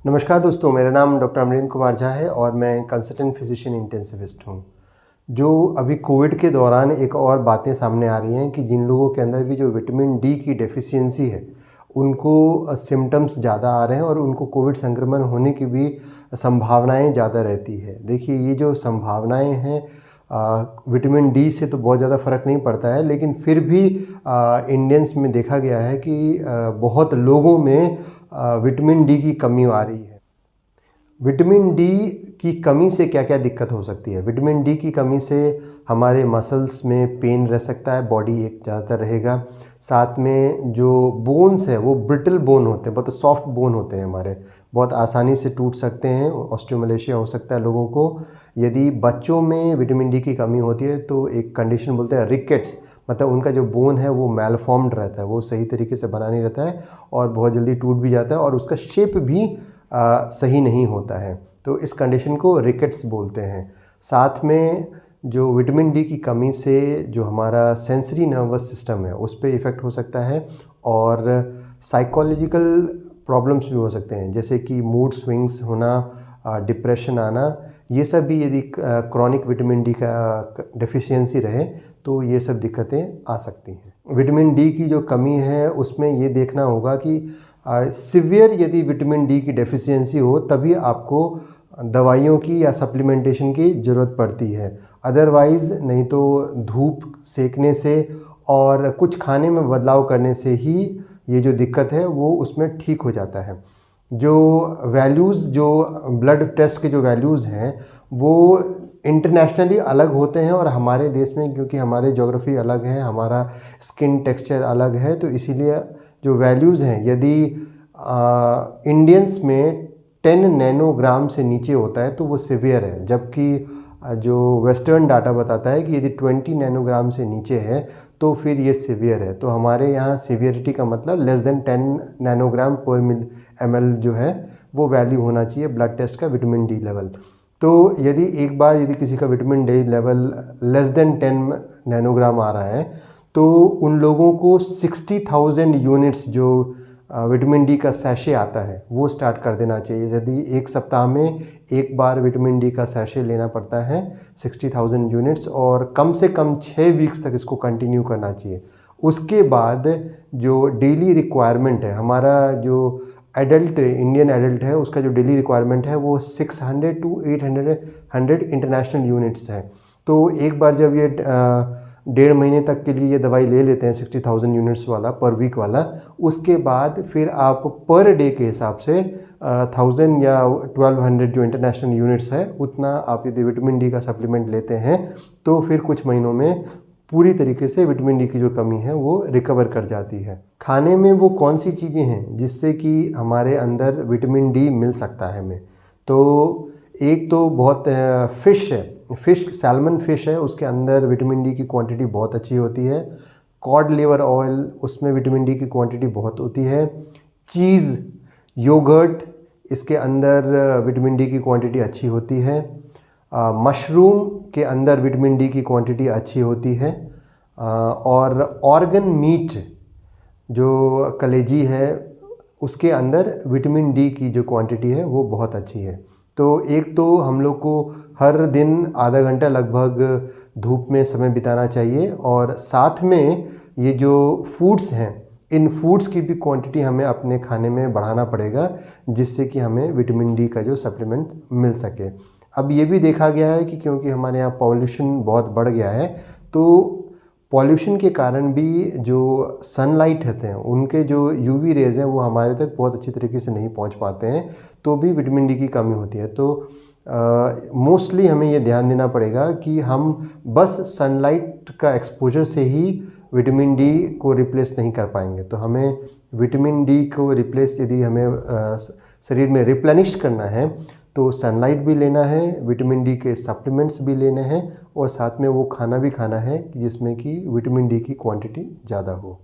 नमस्कार दोस्तों, मेरा नाम डॉक्टर अमरेंद्र कुमार झा है और मैं कंसल्टेंट फिजिशियन इंटेंसिविस्ट हूँ। जो अभी कोविड के दौरान एक और बातें सामने आ रही हैं कि जिन लोगों के अंदर भी जो विटामिन डी की डेफिशिएंसी है, उनको सिम्पटम्स ज़्यादा आ रहे हैं और उनको कोविड संक्रमण होने की भी संभावनाएं ज़्यादा रहती है। देखिए, ये जो संभावनाएं हैं, विटामिन डी से तो बहुत ज़्यादा फ़र्क नहीं पड़ता है, लेकिन फिर भी इंडियंस में देखा गया है कि बहुत लोगों में विटामिन डी की कमी आ रही है। विटामिन डी की कमी से क्या क्या दिक्कत हो सकती है? विटामिन डी की कमी से हमारे मसल्स में पेन रह सकता है, बॉडी एक ज़्यादातर रहेगा। साथ में जो बोन्स है वो ब्रिटल बोन होते हैं, बहुत सॉफ्ट बोन होते हैं हमारे, बहुत आसानी से टूट सकते हैं। ऑस्टियोमलेशिया हो सकता है लोगों को। यदि बच्चों में विटामिन डी की कमी होती है तो एक कंडीशन बोलते हैं रिकेट्स, मतलब उनका जो बोन है वो मैलफॉर्म्ड रहता है, वो सही तरीके से बना नहीं रहता है और बहुत जल्दी टूट भी जाता है और उसका शेप भी सही नहीं होता है। तो इस कंडीशन को रिकेट्स बोलते हैं। साथ में जो विटामिन डी की कमी से जो हमारा सेंसरी नर्वस सिस्टम है उस पे इफ़ेक्ट हो सकता है और साइकोलॉजिकल प्रॉब्लम्स भी हो सकते हैं, जैसे कि मूड स्विंग्स होना, डिप्रेशन आना। ये सब भी यदि क्रॉनिक विटामिन डी का डेफिशिएंसी रहे तो ये सब दिक्कतें आ सकती हैं। विटामिन डी की जो कमी है उसमें ये देखना होगा कि सिवियर यदि विटामिन डी की डेफिशिएंसी हो तभी आपको दवाइयों की या सप्लीमेंटेशन की ज़रूरत पड़ती है। अदरवाइज़ नहीं तो धूप सेकने से और कुछ खाने में बदलाव करने से ही ये जो दिक्कत है वो उसमें ठीक हो जाता है। जो वैल्यूज़, जो ब्लड टेस्ट के जो वैल्यूज़ हैं वो इंटरनेशनली अलग होते हैं और हमारे देश में क्योंकि हमारी ज्योग्राफी अलग है, हमारा स्किन टेक्सचर अलग है, तो इसीलिए जो वैल्यूज़ हैं यदि इंडियंस में 10 नैनोग्राम से नीचे होता है तो वो सीवियर है, जबकि जो वेस्टर्न डाटा बताता है कि यदि 20 नैनोग्राम से नीचे है तो फिर ये सीवियर है। तो हमारे यहाँ सीवियरिटी का मतलब less than 10 nanogram per ml जो है वो वैल्यू होना चाहिए ब्लड टेस्ट का विटामिन डी लेवल। तो यदि एक बार यदि किसी का vitamin D level less than 10 nanogram आ रहा है तो उन लोगों को 60,000 यूनिट्स जो विटामिन डी का सैशे आता है वो स्टार्ट कर देना चाहिए। यदि एक सप्ताह में एक बार विटामिन डी का सैशे लेना पड़ता है 60,000 यूनिट्स और कम से कम 6 वीक्स तक इसको कंटिन्यू करना चाहिए। उसके बाद जो डेली रिक्वायरमेंट है, हमारा जो एडल्ट इंडियन एडल्ट है उसका जो डेली रिक्वायरमेंट है वो 600 to 800 इंटरनेशनल यूनिट्स है। तो एक बार जब ये 1.5 महीने तक के लिए ये दवाई ले लेते हैं 60,000 यूनिट्स वाला पर वीक वाला, उसके बाद फिर आप पर डे के हिसाब से 1000 या 1200 जो इंटरनेशनल यूनिट्स है उतना आप यदि विटामिन डी का सप्लीमेंट लेते हैं तो फिर कुछ महीनों में पूरी तरीके से विटामिन डी की जो कमी है वो रिकवर कर जाती है। खाने में वो कौन सी चीज़ें हैं जिससे कि हमारे अंदर विटामिन डी मिल सकता है हमें? तो एक तो बहुत फ़िश है, सैल्मन फ़िश है, उसके अंदर विटामिन डी की क्वांटिटी बहुत अच्छी होती है। कॉड लिवर ऑयल, उसमें विटामिन डी की क्वांटिटी बहुत होती है। चीज़, योगर्ट, इसके अंदर विटामिन डी की क्वांटिटी अच्छी होती है। मशरूम के अंदर विटामिन डी की क्वांटिटी अच्छी होती है। और ऑर्गन मीट जो कलेजी है उसके अंदर विटामिन डी की जो क्वांटिटी है वो बहुत अच्छी है। तो एक तो हम लोग को हर दिन आधा घंटा लगभग धूप में समय बिताना चाहिए और साथ में ये जो फूड्स हैं इन फूड्स की भी क्वांटिटी हमें अपने खाने में बढ़ाना पड़ेगा जिससे कि हमें विटामिन डी का जो सप्लीमेंट मिल सके। अब ये भी देखा गया है कि क्योंकि हमारे यहाँ पॉल्यूशन बहुत बढ़ गया है तो पॉल्यूशन के कारण भी जो सनलाइट रहते हैं उनके जो यूवी रेज़ हैं वो हमारे तक बहुत अच्छी तरीके से नहीं पहुंच पाते हैं, तो भी विटामिन डी की कमी होती है। तो मोस्टली हमें ये ध्यान देना पड़ेगा कि हम बस सनलाइट का एक्सपोजर से ही विटामिन डी को रिप्लेस नहीं कर पाएंगे। तो हमें विटामिन डी को रिप्लेस यदि हमें शरीर में रिप्लेनिश करना है तो सनलाइट भी लेना है, विटामिन डी के सप्लीमेंट्स भी लेने हैं और साथ में वो खाना भी खाना है जिसमें कि विटामिन डी की क्वांटिटी ज़्यादा हो।